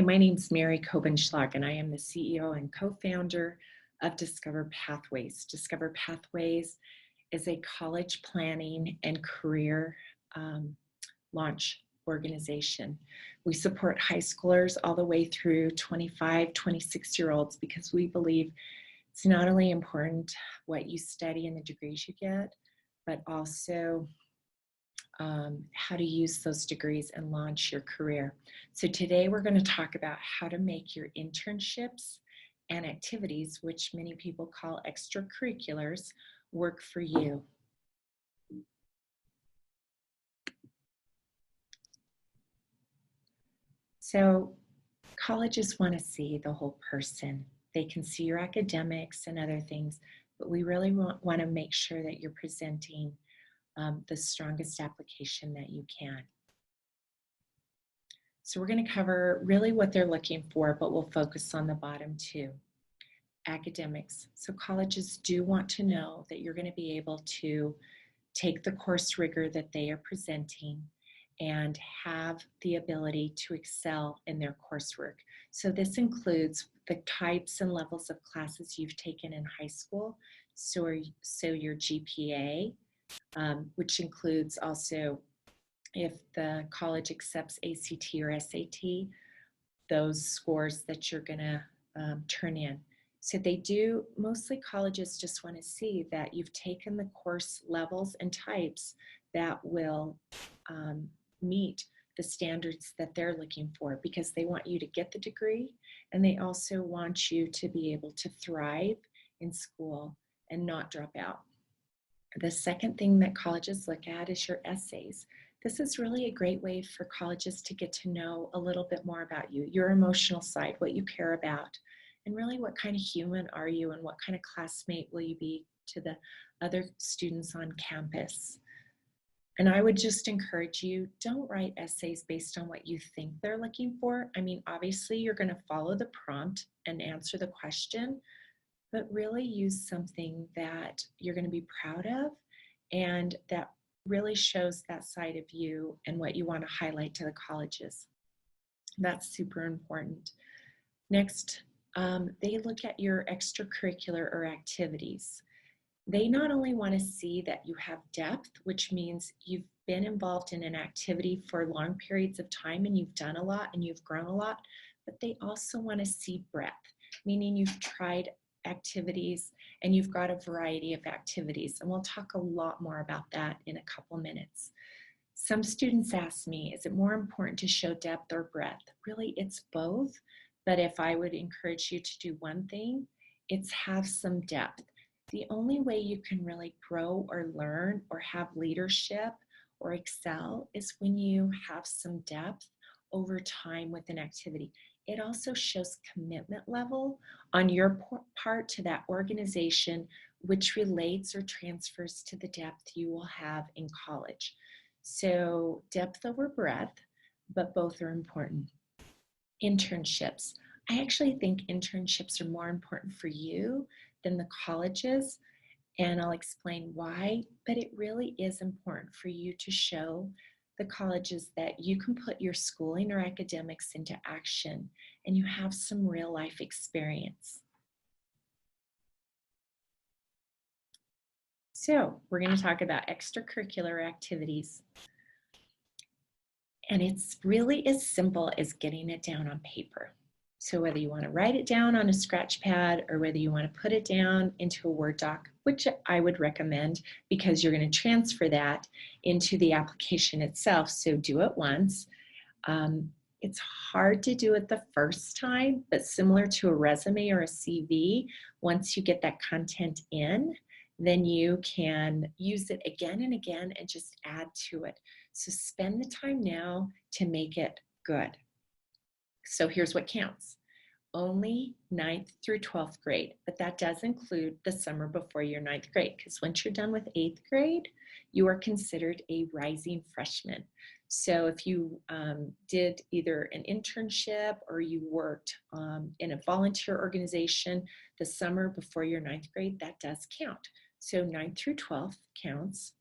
my name's Mary Kobenschlag, and I am the CEO and co-founder of Discover Pathways. Discover Pathways is a college planning and career launch organization. We support high schoolers all the way through 25, 26-year-olds because we believe it's not only important what you study and the degrees you get, but also how to use those degrees and launch your career. So today we're going to talk about how to make your internships and activities, which many people call extracurriculars, work for you. So colleges want to see the whole person. They can see your academics and other things, but we really want to make sure that you're presenting the strongest application that you can. So we're going to cover really what they're looking for, but we'll focus on the bottom two. Academics. So colleges do want to know that you're going to be able to take the course rigor that they are presenting and have the ability to excel in their coursework. So this includes the types and levels of classes you've taken in high school, so your GPA, which includes also if the college accepts ACT or SAT, those scores that you're going to turn in. So they do, mostly colleges just want to see that you've taken the course levels and types that will meet the standards that they're looking for, because they want you to get the degree and they also want you to be able to thrive in school and not drop out. The second thing that colleges look at is your essays. This is really a great way for colleges to get to know a little bit more about you, your emotional side, what you care about, and really what kind of human are you and what kind of classmate will you be to the other students on campus. And I would just encourage you, don't write essays based on what you think they're looking for. I mean, obviously you're going to follow the prompt and answer the question, but really use something that you're going to be proud of and that really shows that side of you and what you want to highlight to the colleges. That's super important. Next, they look at your extracurricular or activities. They not only want to see that you have depth, which means you've been involved in an activity for long periods of time and you've done a lot and you've grown a lot, but they also want to see breadth, meaning you've tried activities and you've got a variety of activities. And we'll talk a lot more about that in a couple minutes. Some students ask me, is it more important to show depth or breadth? Really, it's both. But if I would encourage you to do one thing, it's have some depth. The only way you can really grow or learn or have leadership or excel is when you have some depth over time with an activity. It also shows commitment level on your part to that organization, which relates or transfers to the depth you will have in college. So depth over breadth, but both are important. Internships. I actually think internships are more important for you than the colleges, and I'll explain why, but it really is important for you to show the colleges that you can put your schooling or academics into action and you have some real life experience. So we're going to talk about extracurricular activities. And it's really as simple as getting it down on paper. So whether you want to write it down on a scratch pad or whether you want to put it down into a Word doc, which I would recommend because you're going to transfer that into the application itself. So do it once. It's hard to do it the first time, but similar to a resume or a CV, once you get that content in, then you can use it again and again and just add to it. So spend the time now to make it good. So here's what counts. Only 9th through 12th grade, but that does include the summer before your 9th grade, because once you're done with 8th grade, you are considered a rising freshman. So if you did either an internship or you worked in a volunteer organization the summer before your 9th grade, that does count. So 9th through 12th counts.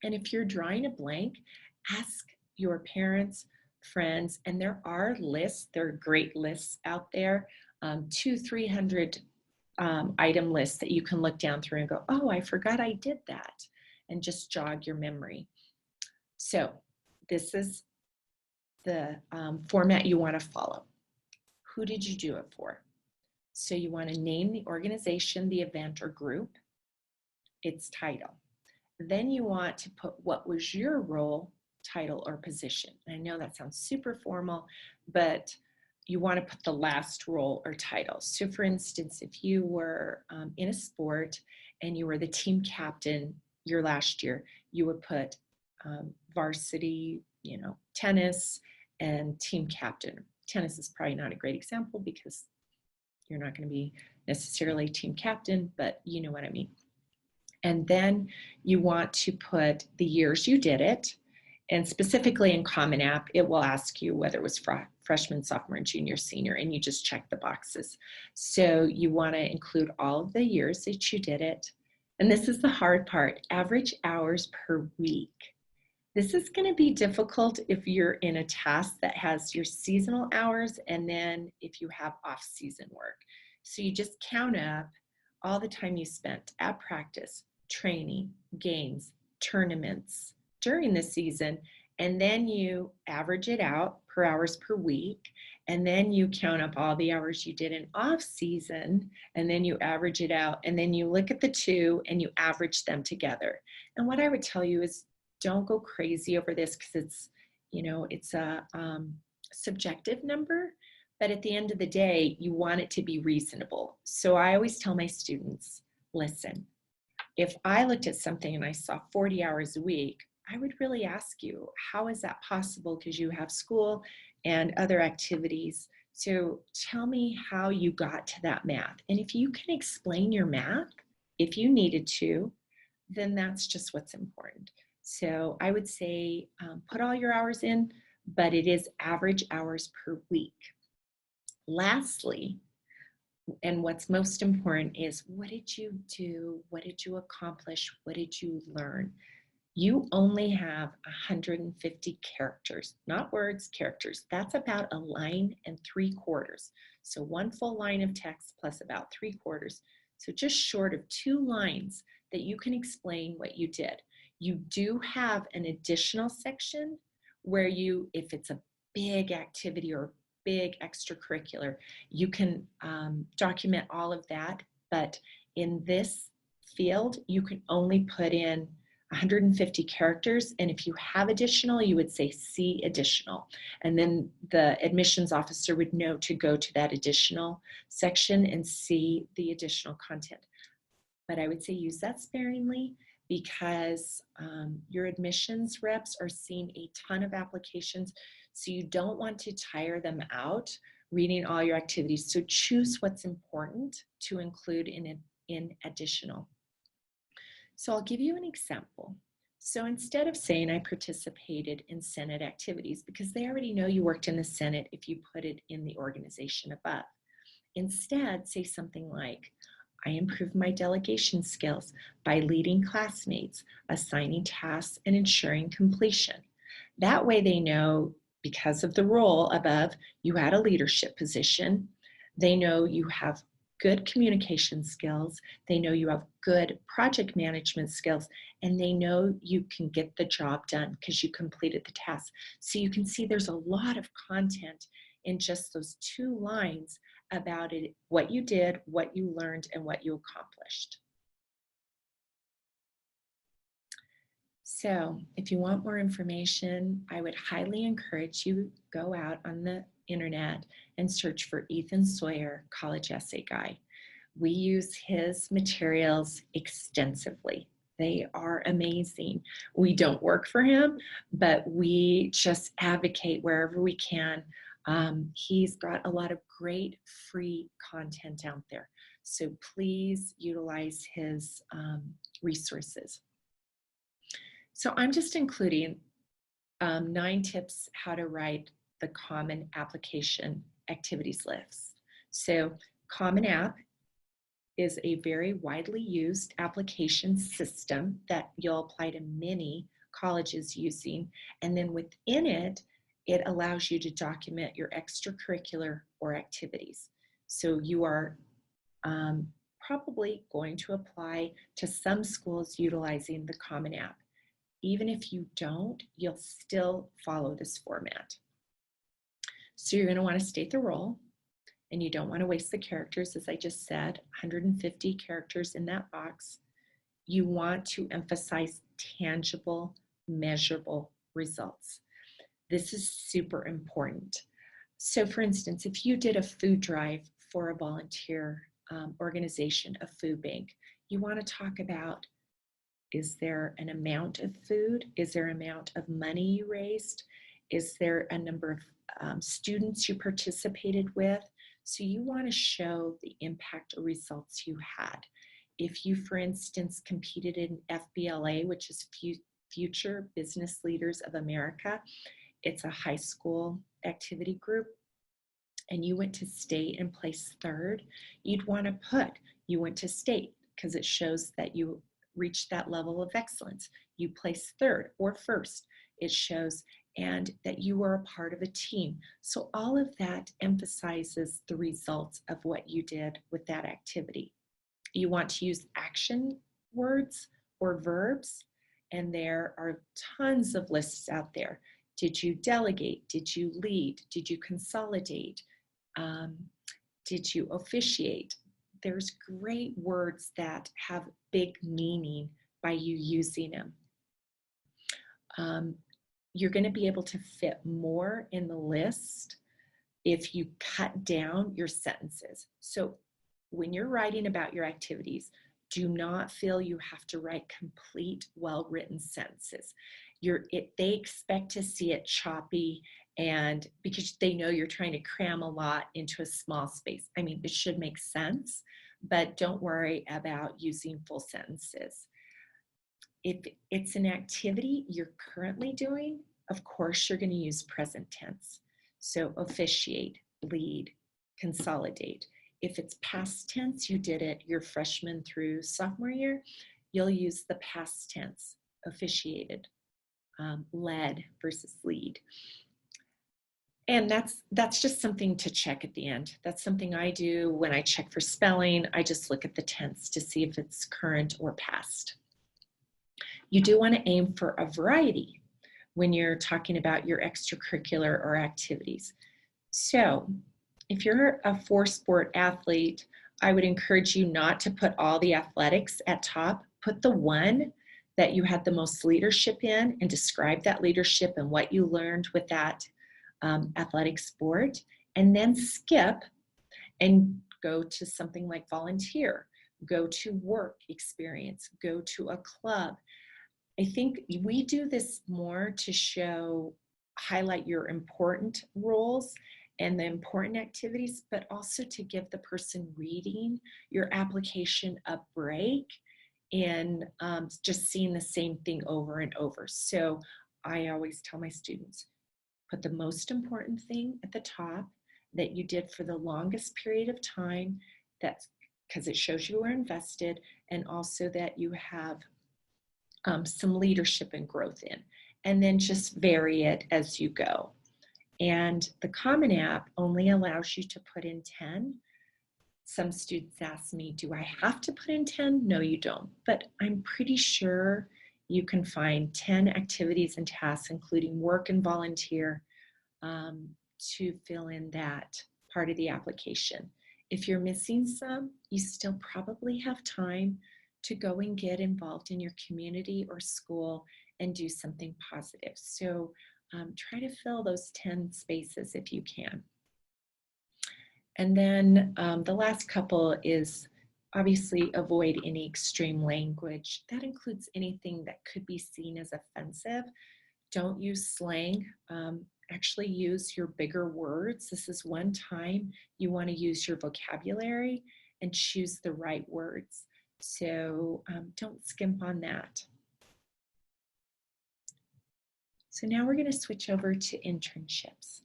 And if you're drawing a blank, ask your parents friends, and there are lists, there are great lists out there, 300 item lists that you can look down through and go, oh, I forgot I did that, and just jog your memory. So this is the format you want to follow. Who did you do it for? So you want to name the organization, the event or group, its title. Then you want to put what was your role, title, or position. And I know that sounds super formal, but you want to put the last role or title. So for instance, if you were in a sport and you were the team captain your last year, you would put varsity, tennis and team captain. Tennis is probably not a great example because you're not going to be necessarily team captain, but you know what I mean. And then you want to put the years you did it. And specifically in Common App, it will ask you whether it was freshman, sophomore, junior, senior, and you just check the boxes. So you want to include all of the years that you did it. And this is the hard part, average hours per week. This is going to be difficult if you're in a task that has your seasonal hours and then if you have off-season work. So you just count up all the time you spent at practice, training, games, tournaments during the season, and then you average it out per hours per week, and then you count up all the hours you did in off season, and then you average it out, and then you look at the two and you average them together. And what I would tell you is don't go crazy over this because it's a subjective number, but at the end of the day, you want it to be reasonable. So I always tell my students, listen, if I looked at something and I saw 40 hours a week, I would really ask you, how is that possible? Because you have school and other activities. So tell me how you got to that math. And if you can explain your math, if you needed to, then that's just what's important. So I would say put all your hours in, but it is average hours per week. Lastly, and what's most important is, what did you do? What did you accomplish? What did you learn? You only have 150 characters, not words, characters. That's about a line and 3/4. So one full line of text plus about 3/4. So just short of 2 lines that you can explain what you did. You do have an additional section where you, if it's a big activity or big extracurricular, you can document all of that. But in this field, you can only put in 150 characters. And if you have additional, you would say see additional. And then the admissions officer would know to go to that additional section and see the additional content. But I would say use that sparingly because your admissions reps are seeing a ton of applications. So you don't want to tire them out reading all your activities. So choose what's important to include in additional. So I'll give you an example. So instead of saying I participated in Senate activities, because they already know you worked in the Senate if you put it in the organization above, instead say something like, I improved my delegation skills by leading classmates, assigning tasks, and ensuring completion. That way they know, because of the role above, you had a leadership position. They know you have good communication skills. They know you have good project management skills, and they know you can get the job done because you completed the task. So you can see there's a lot of content in just those 2 lines about it, what you did, what you learned, and what you accomplished. So if you want more information, I would highly encourage you go out on the internet and search for Ethan Sawyer College Essay Guide. We use his materials extensively. They are amazing. We don't work for him, but we just advocate wherever we can. He's got a lot of great free content out there. So please utilize his resources. So I'm just including 9 tips how to write the Common Application Activities list. So Common App is a very widely used application system that you'll apply to many colleges using. And then within it, it allows you to document your extracurricular or activities. So you are probably going to apply to some schools utilizing the Common App. Even if you don't, you'll still follow this format. So you're going to want to state the role, and you don't want to waste the characters, as I just said, 150 characters in that box. You want to emphasize tangible, measurable results. This is super important. So for instance, if you did a food drive for a volunteer organization, a food bank, you want to talk about, is there an amount of food? Is there an amount of money you raised? Is there a number of students you participated with? So you want to show the impact or results you had. If you, for instance, competed in FBLA, which is Future Business Leaders of America, it's a high school activity group, and you went to state and placed third, you'd want to put you went to state because it shows that you reached that level of excellence. You placed third or first, it shows, and that you were a part of a team. So all of that emphasizes the results of what you did with that activity. You want to use action words or verbs, and there are tons of lists out there. Did you delegate? Did you lead? Did you consolidate? Did you officiate? There's great words that have big meaning by you using them. You're going to be able to fit more in the list if you cut down your sentences. So when you're writing about your activities, do not feel you have to write complete, well-written sentences. They expect to see it choppy, and because they know you're trying to cram a lot into a small space. I mean, it should make sense, but don't worry about using full sentences. If it's an activity you're currently doing, of course you're going to use present tense. So officiate, lead, consolidate. If it's past tense, you did it your freshman through sophomore year, you'll use the past tense, officiated, led versus lead. And that's just something to check at the end. That's something I do when I check for spelling. I just look at the tense to see if it's current or past. You do want to aim for a variety when you're talking about your extracurricular or activities. So if you're a four-sport athlete, I would encourage you not to put all the athletics at top. Put the one that you had the most leadership in and describe that leadership and what you learned with that athletic sport, and then skip and go to something like volunteer, go to work experience, go to a club. I think we do this more to highlight your important roles and the important activities, but also to give the person reading your application a break in just seeing the same thing over and over. So I always tell my students, put the most important thing at the top that you did for the longest period of time, that's because it shows you were invested, and also that you have some leadership and growth in, and then just vary it as you go. And the Common App only allows you to put in 10. Some students ask me, do I have to put in 10? No, you don't, but I'm pretty sure you can find 10 activities and tasks, including work and volunteer, to fill in that part of the application. If you're missing some, you still probably have time to go and get involved in your community or school and do something positive. So try to fill those 10 spaces if you can. And then the last couple is obviously avoid any extreme language. That includes anything that could be seen as offensive. Don't use slang. Actually use your bigger words. This is one time you want to use your vocabulary and choose the right words. So don't skimp on that. So now we're going to switch over to internships.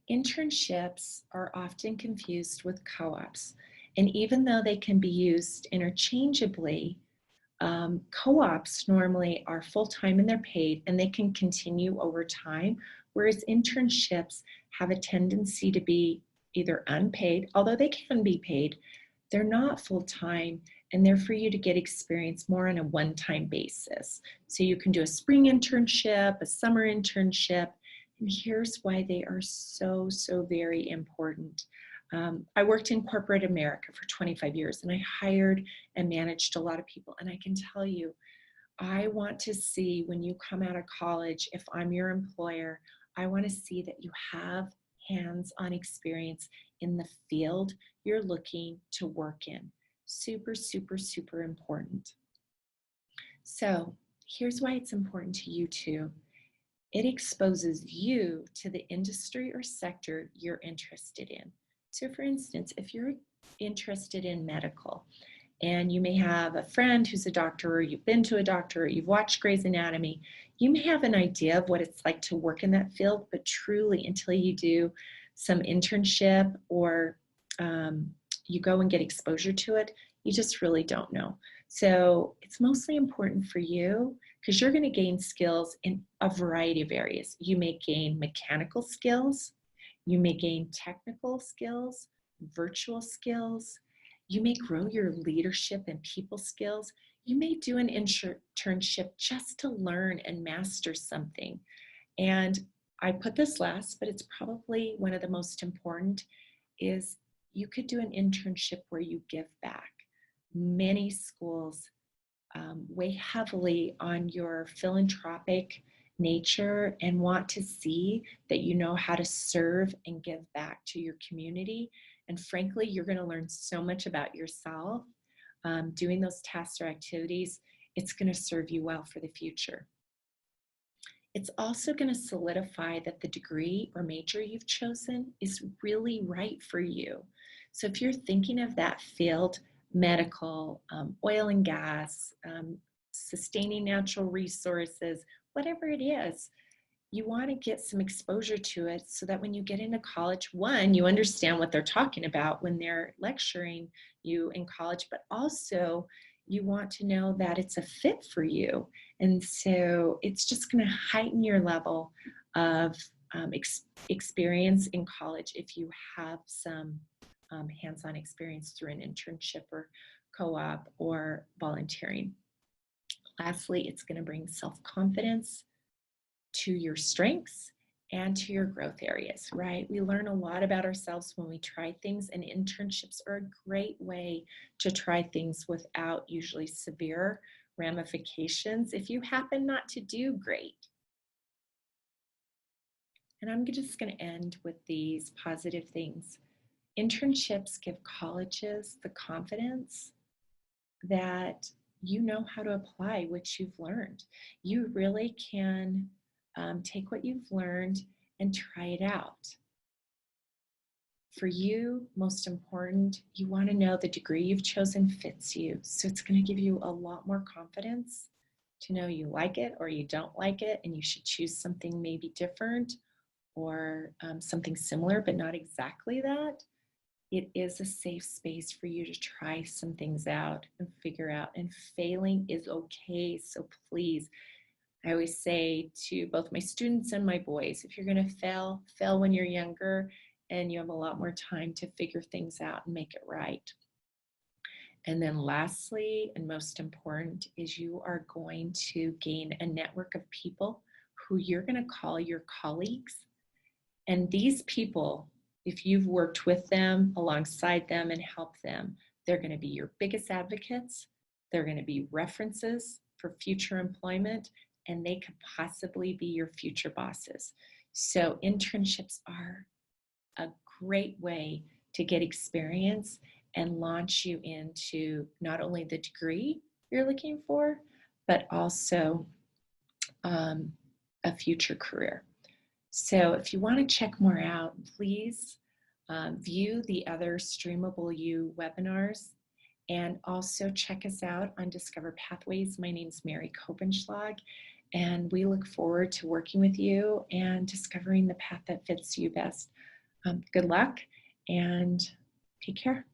Internships are often confused with co-ops, and even though they can be used interchangeably, Co-ops normally are full-time and they're paid and they can continue over time, whereas internships have a tendency to be either unpaid, although they can be paid, they're not full-time and they're for you to get experience more on a one-time basis. So you can do a spring internship, a summer internship, and here's why they are so, so very important. I worked in corporate America for 25 years and I hired and managed a lot of people. And I can tell you, I want to see when you come out of college, if I'm your employer, I want to see that you have hands-on experience in the field you're looking to work in. Super, super, super important. So here's why it's important to you too. It exposes you to the industry or sector you're interested in. So for instance, if you're interested in medical and you may have a friend who's a doctor or you've been to a doctor or you've watched Grey's Anatomy, you may have an idea of what it's like to work in that field, but truly until you do some internship or you go and get exposure to it, you just really don't know. So it's mostly important for you because you're going to gain skills in a variety of areas. You may gain mechanical skills, you may gain technical skills, virtual skills. You may grow your leadership and people skills. You may do an internship just to learn and master something. And I put this last, but it's probably one of the most important, is you could do an internship where you give back. Many schools weigh heavily on your philanthropic nature and want to see that you know how to serve and give back to your community. And frankly, you're going to learn so much about yourself doing those tasks or activities. It's going to serve you well for the future. It's also going to solidify that the degree or major you've chosen is really right for you. So if you're thinking of that field, medical, oil and gas, sustaining natural resources, whatever it is, you want to get some exposure to it so that when you get into college, one, you understand what they're talking about when they're lecturing you in college, but also you want to know that it's a fit for you. And so it's just going to heighten your level of experience in college if you have some hands-on experience through an internship or co-op or volunteering. Lastly, it's going to bring self-confidence to your strengths and to your growth areas, right? We learn a lot about ourselves when we try things, and internships are a great way to try things without usually severe ramifications if you happen not to do great. And I'm just going to end with these positive things. Internships give colleges the confidence that you know how to apply what you've learned. You really can take what you've learned and try it out. For you, most important, you want to know the degree you've chosen fits you. So it's going to give you a lot more confidence to know you like it or you don't like it, and you should choose something maybe different or something similar, but not exactly that. It is a safe space for you to try some things out and figure out, and failing is okay. So please, I always say to both my students and my boys, if you're going to fail, fail when you're younger and you have a lot more time to figure things out and make it right. And then lastly, and most important, is you are going to gain a network of people who you're going to call your colleagues. And these people, if you've worked with them, alongside them, and helped them, they're going to be your biggest advocates. They're going to be references for future employment, and they could possibly be your future bosses. So internships are a great way to get experience and launch you into not only the degree you're looking for, but also a future career. So if you want to check more out, please view the other Streamable You webinars, and also check us out on Discover Pathways. My name is Mary Kopenschlag, and we look forward to working with you and discovering the path that fits you best. Good luck and take care.